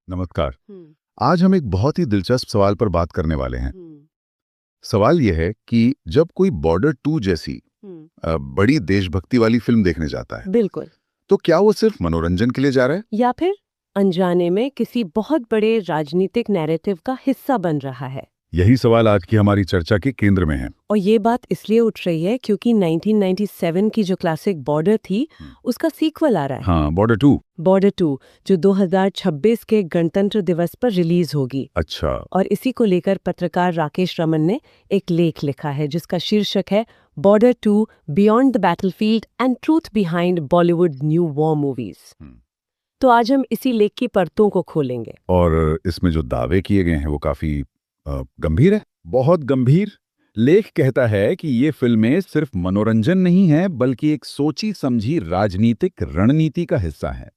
नमस्कार। आज हम एक बहुत ही दिलचस्प सवाल पर बात करने वाले हैं। सवाल यह है कि जब कोई बॉर्डर 2 जैसी बड़ी देशभक्ति वाली फिल्म देखने जाता है, बिल्कुल। तो क्या वो सिर्फ मनोरंजन के लिए जा रहा है? या फिर अनजाने में किसी बहुत बड़े राजनीतिक नैरेटिव का हिस्सा बन रहा है। यही सवाल आज की हमारी चर्चा के केंद्र में है। और ये बात इसलिए उठ रही है क्योंकि 1997 की जो क्लासिक बॉर्डर थी, उसका सीक्वल आ रहा है। हाँ, बॉर्डर 2। बॉर्डर 2 जो 2026 के गणतंत्र दिवस पर रिलीज होगी। अच्छा। और इसी को लेकर पत्रकार राकेश रमन ने एक लेख लिखा है जिसका शीर्षक है border 2 beyond the battlefield and truth behind Bollywood new war movies. तो आज हम इसी लेख की परतों को खोलेंगे। और इसमें जो दावे किए गए हैं वो काफी गंभीर है, बहुत गंभीर। लेख कहता है कि ये फिल्में सिर्फ मनोरंजन नहीं है बल्कि एक सोची समझी राजनीतिक रणनीति का हिस्सा है।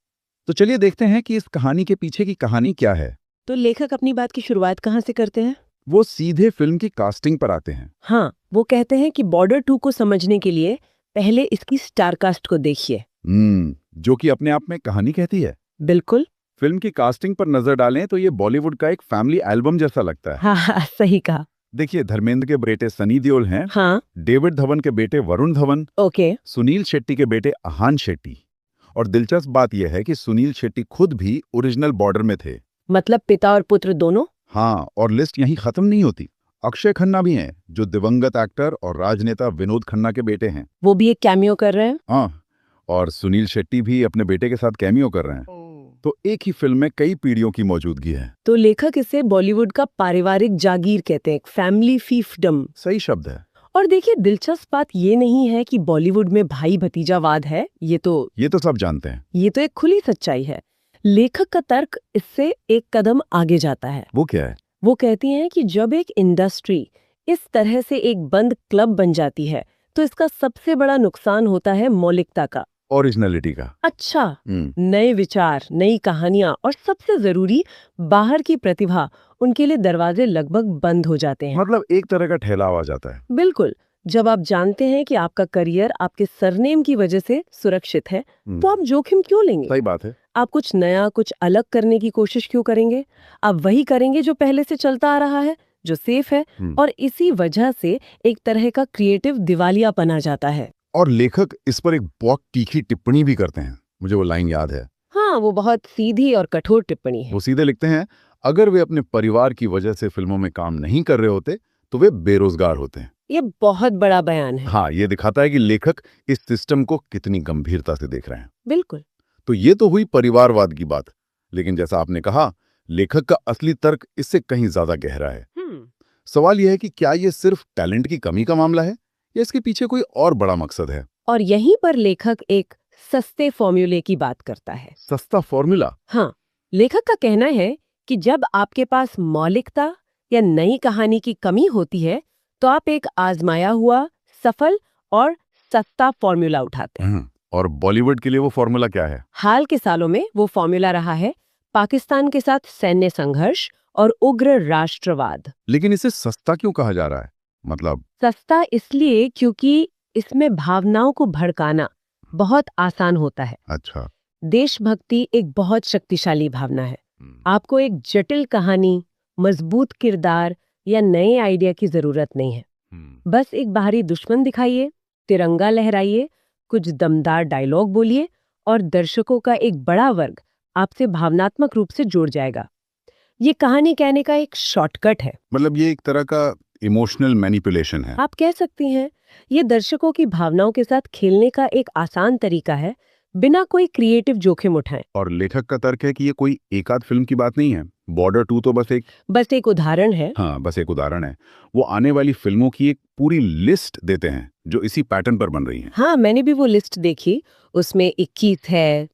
तो चलिए देखते हैं कि इस कहानी के पीछे की कहानी क्या है। तो लेखक अपनी बात की शुरुआत कहाँ से करते हैं? वो सीधे फिल्म की कास्टिंग पर आते हैं। हाँ, वो कहते हैं कि बॉर्डर 2 को समझने के लिए पहले इसकी स्टारकास्ट को देखिए। जो कि अपने आप में कहानी कहती है। बिल्कुल। फिल्म की कास्टिंग पर नजर डालें तो ये बॉलीवुड का एक फैमिली एल्बम जैसा लगता है। हाँ, सही कहा। देखिए, धर्मेंद्र के बेटे सनी देओल हैं। हाँ। डेविड धवन के बेटे वरुण धवन। ओके। सुनील शेट्टी के बेटे आहान शेट्टी। और दिलचस्प बात यह है कि सुनील शेट्टी खुद भी ओरिजिनल बॉर्डर में थे। मतलब पिता और पुत्र दोनों? हाँ, और लिस्ट यहीं खत्म नहीं होती। अक्षय खन्ना भी हैं, जो दिवंगत एक्टर और राजनेता विनोद खन्ना के बेटे हैं। वो भी एक कैमियो कर रहे हैं। हाँ, और सुनील शेट्टी भी अपने बेटे के साथ कैमियो कर रहे हैं। तो एक ही फिल्म में कई पीढ़ियों की मौजूदगी है। तो लेखक इसे बॉलीवुड का पारिवारिक जागीर कहते हैं, फैमिली फीफडम। सही शब्द है। और देखिए, दिलचस्प बात ये नहीं है कि बॉलीवुड में भाई भतीजावाद है, ये तो सब जानते हैं। ये तो एक खुली सच्चाई है। लेखक का तर्क इससे एक कदम आगे जाता है। वो क्या है? वो कहती हैं कि जब एक इंडस्ट्री इस तरह से एक बंद क्लब बन जाती है तो इसका सबसे बड़ा नुकसान होता है मौलिकता का, ओरिजिनलिटी का। अच्छा, नए विचार, नई कहानियां और सबसे जरूरी बाहर की प्रतिभा, उनके लिए दरवाजे लगभग बंद हो जाते हैं। मतलब एक तरह का ठहराव आ जाता है। बिल्कुल। जब आप जानते हैं कि आपका करियर आपके सरनेम की वजह से सुरक्षित है, तो आप जोखिम क्यों लेंगे? सही बात है। आप कुछ नया, कुछ अलग करने की कोशिश क्यों करेंगे? आप वही करेंगे जो पहले से चलता आ रहा है, जो सेफ है। और इसी वजह से एक तरह का क्रिएटिव दिवालियापन आ जाता है। और लेखक इस पर एक बहुत तीखी टिप्पणी भी करते हैं। मुझे वो लाइन याद है। हाँ, वो बहुत सीधी और कठोर टिप्पणी है। वो सीधे लिखते हैं, अगर वे अपने परिवार की वजह से फिल्मों में काम नहीं कर रहे होते तो वे बेरोजगार होते हैं। ये बहुत बड़ा बयान है। हाँ, ये दिखाता है कि लेखक इस सिस्टम को कितनी गंभीरता से देख रहे हैं। बिल्कुल। तो ये तो हुई परिवारवाद की बात, लेकिन जैसा आपने कहा, लेखक का असली तर्क इससे कहीं ज्यादा गहरा है। सवाल यह है कि क्या ये सिर्फ टैलेंट की कमी का मामला है या इसके पीछे कोई और बड़ा मकसद है? और यहीं पर लेखक एक सस्ते फॉर्मूले की बात करता है। सस्ता फॉर्मूला? हाँ, लेखक का कहना है कि जब आपके पास मौलिकता या नई कहानी की कमी होती है तो आप एक आजमाया हुआ, सफल और सस्ता फॉर्मूला उठाते हैं। और बॉलीवुड के लिए वो फॉर्मूला क्या है? हाल के सालों में वो फॉर्मूला रहा है पाकिस्तान के साथ सैन्य संघर्ष और उग्र राष्ट्रवाद। लेकिन इसे सस्ता क्यों कहा जा रहा है? मतलब सस्ता इसलिए क्योंकि इसमें भावनाओं को भड़काना बहुत आसान होता है। अच्छा। देशभक्ति एक बहुत शक्तिशाली भावना है। आपको एक जटिल कहानी, मजबूत किरदार या नए आइडिया की जरूरत नहीं है। बस एक बाहरी दुश्मन दिखाइए, तिरंगा लहराइए, कुछ दमदार डायलॉग बोलिए और दर्शकों का एक बड़ा वर्ग आपसे भावनात्मक रूप से जुड़ जाएगा। ये कहानी कहने का एक शॉर्टकट है। मतलब ये एक तरह का इमोशनल मैनिपुलेशन है। आप कह सकती हैं, ये दर्शकों की भावनाओं के साथ खेलने का एक आसान तरीका है, बिना कोई क्रिएटिव जोखिम उठाए। और लेखक का तर्क है कि ये कोई एकाध फिल्म की बात नहीं है। बॉर्डर 2 तो बस एक उदाहरण है। हाँ, बस एक उदाहरण है। वो आने वाली फिल्मों की एक पूरी लिस्ट देते हैं जो इसी पैटर्न पर बन रही हैं। हाँ, मैंने भी वो लिस्ट देखी। उसमें 21 है।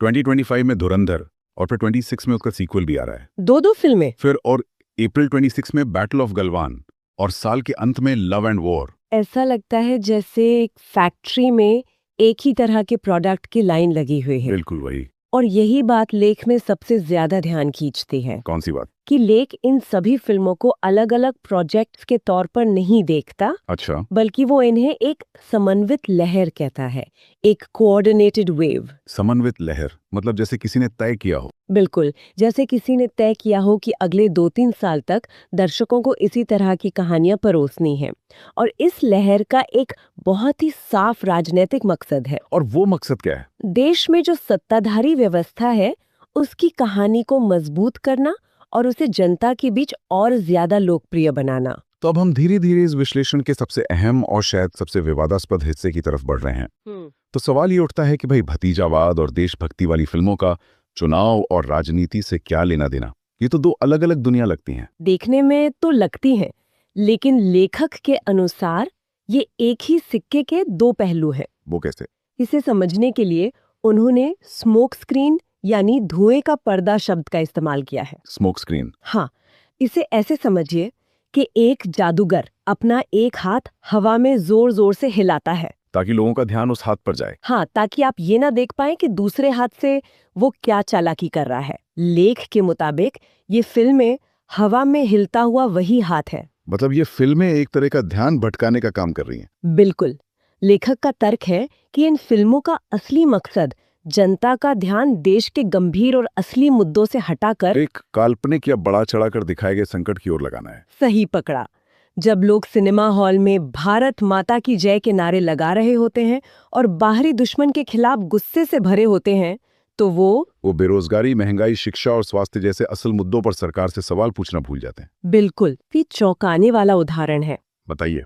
2025 में धुरंधर, और फिर 26 में उसका सीक्वल भी आ रहा है। दो फिल्में। फिर और अप्रैल 26 में बैटल ऑफ गलवान, और साल के अंत में लव एंड वॉर। ऐसा लगता है जैसे एक फैक्ट्री में एक ही तरह के प्रोडक्ट की लाइन लगी हुई है। बिल्कुल वही। और यही बात लेख में सबसे ज्यादा ध्यान खींचती है। कौन सी बात? कि लेख इन सभी फिल्मों को अलग अलग प्रोजेक्ट्स के तौर पर नहीं देखता, अच्छा, बल्कि वो इन्हें एक समन्वित लहर कहता है, एक कोऑर्डिनेटेड वेव। समन्वित लहर मतलब जैसे किसी ने तय किया हो। बिल्कुल, जैसे किसी ने तय किया हो कि अगले 2-3 साल तक दर्शकों को इसी तरह की कहानियां परोसनी है। और इस लहर का एक बहुत ही साफ राजनीतिक मकसद है। और वो मकसद क्या है? देश में जो सत्ताधारी व्यवस्था है, उसकी कहानी को मजबूत करना और उसे जनता के बीच और ज्यादा लोकप्रिय बनाना। तो अब हम धीरे धीरे इस विश्लेषण के सबसे अहम और शायद सबसे विवादास्पद हिस्से की तरफ बढ़ रहे हैं। तो सवाल ये उठता है कि भाई भतीजावाद और देशभक्ति वाली फिल्मों का चुनाव और राजनीति से क्या लेना देना? ये तो दो अलग अलग दुनिया लगती हैं। देखने में तो लगती हैं, लेकिन लेखक के अनुसार ये एक ही सिक्के के दो पहलू हैं। वो कैसे? इसे समझने के लिए उन्होंने स्मोक स्क्रीन यानी धुएं का पर्दा शब्द का इस्तेमाल किया है। Smoke screen? हाँ, इसे ऐसे समझिए कि एक जादूगर अपना एक हाथ हवा में जोर जोर से हिलाता है, ताकि लोगों का ध्यान उस हाथ पर जाए। हाँ, ताकि आप ये ना देख पाएं कि दूसरे हाथ से वो क्या चालाकी कर रहा है। लेख के मुताबिक ये फिल्में हवा में हिलता हुआ वही हाथ है। मतलब ये फिल्में एक तरह का ध्यान भटकाने का काम कर रही हैं। बिल्कुल। लेखक का तर्क है कि इन फिल्मों का असली मकसद जनता का ध्यान देश के गंभीर और असली मुद्दों से हटाकर एक काल्पनिक या बड़ा चढ़ाकर दिखाए गए संकट की ओर लगाना है। सही पकड़ा। जब लोग सिनेमा हॉल में भारत माता की जय के नारे लगा रहे होते हैं और बाहरी दुश्मन के खिलाफ गुस्से से भरे होते हैं, तो वो बेरोजगारी, महंगाई, शिक्षा और स्वास्थ्य जैसे असल मुद्दों पर सरकार से सवाल पूछना भूल जाते हैं। बिल्कुल भी चौंकाने वाला उदाहरण है। बताइए।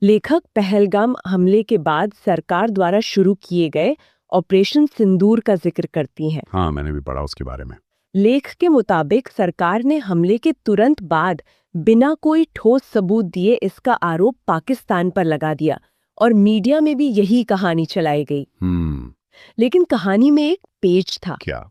लेखक पहलगाम हमले के बाद सरकार द्वारा शुरू किए गए ऑपरेशन सिंदूर का जिक्र करती हैं। हाँ, मैंने भी पढ़ा उसके बारे में। लेख के मुताबिक सरकार ने हमले के तुरंत बाद बिना कोई ठोस सबूत दिए इसका आरोप पाकिस्तान पर लगा दिया और मीडिया में भी यही कहानी चलाई गई। लेकिन कहानी में एक पेच था। क्या?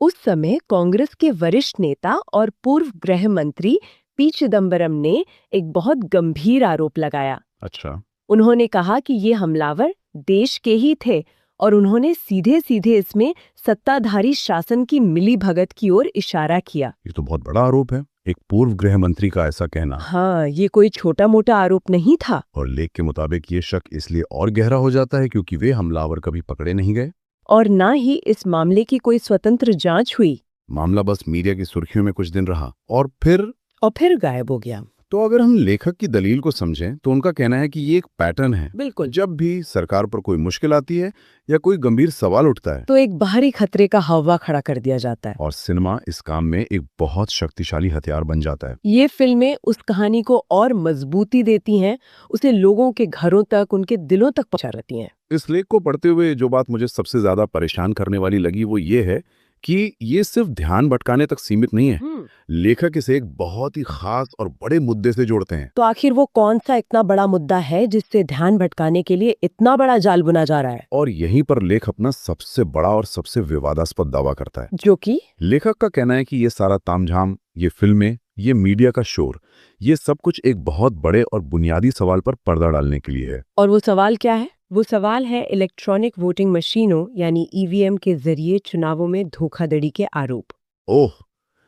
उस समय कांग्रेस के वरिष्ठ नेता और पूर्व गृह मंत्री पी चिदम्बरम ने एक बहुत गंभीर आरोप लगाया। अच्छा। उन्होंने कहा कि ये हमलावर देश के ही थे और उन्होंने सीधे सीधे इसमें सत्ताधारी शासन की मिलीभगत की ओर इशारा किया। ये तो बहुत बड़ा आरोप है, एक पूर्व गृह मंत्री का ऐसा कहना। हाँ, ये कोई छोटा मोटा आरोप नहीं था। और लेख के मुताबिक ये शक इसलिए और गहरा हो जाता है क्योंकि वे हमलावर कभी पकड़े नहीं गए और ना ही इस मामले की कोई स्वतंत्र जांच हुई। मामला बस मीडिया की सुर्खियों में कुछ दिन रहा और फिर गायब हो गया। तो अगर हम लेखक की दलील को समझें तो उनका कहना है कि ये एक पैटर्न है। बिल्कुल। जब भी सरकार पर कोई मुश्किल आती है या कोई गंभीर सवाल उठता है तो एक बाहरी खतरे का हवा खड़ा कर दिया जाता है और सिनेमा इस काम में एक बहुत शक्तिशाली हथियार बन जाता है। ये फिल्में उस कहानी को और मजबूती देती हैं, उसे लोगों के घरों तक, उनके दिलों तक पहुंचाती हैं। इस लेख को पढ़ते हुए जो बात मुझे सबसे ज्यादा परेशान करने वाली लगी वो ये है कि ये सिर्फ ध्यान भटकाने तक सीमित नहीं है। लेखक इसे एक बहुत ही खास और बड़े मुद्दे से जोड़ते हैं। तो आखिर वो कौन सा इतना बड़ा मुद्दा है जिससे ध्यान भटकाने के लिए इतना बड़ा जाल बुना जा रहा है? और यहीं पर लेख अपना सबसे बड़ा और सबसे विवादास्पद दावा करता है, जो कि लेखक का कहना है कि ये सारा तामझाम, ये फिल्में, ये मीडिया का शोर, ये सब कुछ एक बहुत बड़े और बुनियादी सवाल पर पर्दा डालने के लिए है। और वो सवाल क्या है? वो सवाल है इलेक्ट्रॉनिक वोटिंग मशीनों यानी ईवीएम के जरिए चुनावों में धोखाधड़ी के आरोप। ओह,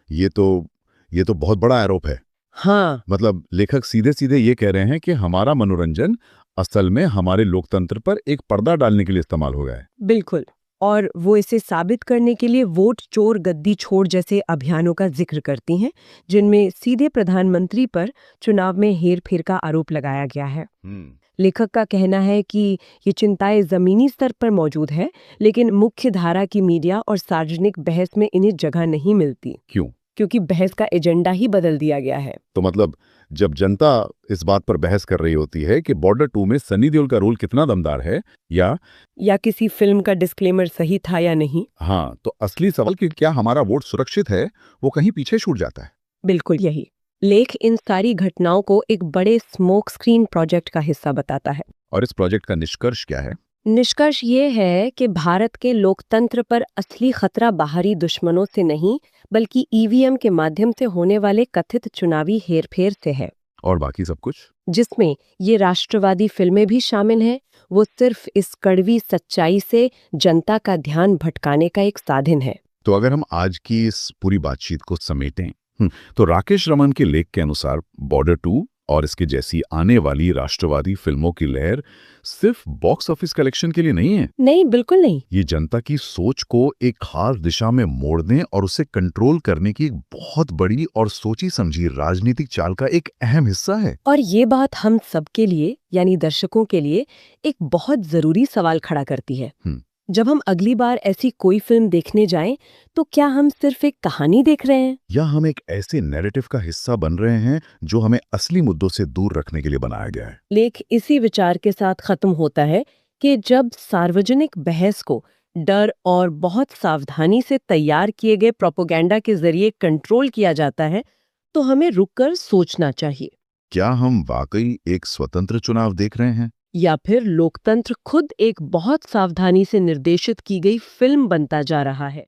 ये तो बहुत बड़ा आरोप है। हाँ, मतलब लेखक सीधे सीधे ये कह रहे हैं कि हमारा मनोरंजन असल में हमारे लोकतंत्र पर एक पर्दा डालने के लिए इस्तेमाल हो गया है। बिल्कुल। और वो इसे साबित करने के लिए वोट चोर गद्दी छोड़ जैसे अभियानों का जिक्र करती हैं, जिनमें सीधे प्रधानमंत्री पर चुनाव में हेरफेर का आरोप लगाया गया है। लेखक का कहना है कि ये चिंताएं जमीनी स्तर पर मौजूद है, लेकिन मुख्य धारा की मीडिया और सार्वजनिक बहस में इन्हें जगह नहीं मिलती। क्यों? क्योंकि बहस का एजेंडा ही बदल दिया गया है। तो मतलब जब जनता इस बात पर बहस कर रही होती है कि बॉर्डर 2 में सनी देओल का रोल कितना दमदार है या किसी फिल्म का डिस्क्लेमर सही था या नहीं, हाँ, तो असली सवाल कि क्या हमारा वोट सुरक्षित है, वो कहीं पीछे छूट जाता है। बिल्कुल यही। लेख इन सारी घटनाओं को एक बड़े स्मोक स्क्रीन प्रोजेक्ट का हिस्सा बताता है। और इस प्रोजेक्ट का निष्कर्ष क्या है? निष्कर्ष ये है कि भारत के लोकतंत्र पर असली खतरा बाहरी दुश्मनों से नहीं, बल्कि ईवीएम के माध्यम से होने वाले कथित चुनावी हेरफेर से है। और बाकी सब कुछ, जिसमें ये राष्ट्रवादी फिल्में भी शामिल हैं, वो सिर्फ इस कड़वी सच्चाई से जनता का ध्यान भटकाने का एक साधन है। तो अगर हम आज की इस पूरी बातचीत को समेटें, तो राकेश रमन के लेख के अनुसार बॉर्डर 2 और इसके जैसी आने वाली राष्ट्रवादी फिल्मों की लहर सिर्फ बॉक्स ऑफिस कलेक्शन के लिए नहीं है। नहीं, बिल्कुल नहीं। ये जनता की सोच को एक खास दिशा में मोड़ने और उसे कंट्रोल करने की एक बहुत बड़ी और सोची समझी राजनीतिक चाल का एक अहम हिस्सा है। और ये बात हम सबके लिए यानी दर्शकों के लिए एक बहुत जरूरी सवाल खड़ा करती है। जब हम अगली बार ऐसी कोई फिल्म देखने जाएं, तो क्या हम सिर्फ एक कहानी देख रहे हैं या हम एक ऐसे नैरेटिव का हिस्सा बन रहे हैं जो हमें असली मुद्दों से दूर रखने के लिए बनाया गया है। लेख इसी विचार के साथ खत्म होता है कि जब सार्वजनिक बहस को डर और बहुत सावधानी से तैयार किए गए प्रोपेगेंडा के जरिए कंट्रोल किया जाता है, तो हमें रुककर सोचना चाहिए। क्या हम वाकई एक स्वतंत्र चुनाव देख रहे हैं, या फिर लोकतंत्र खुद एक बहुत सावधानी से निर्देशित की गई फिल्म बनता जा रहा है?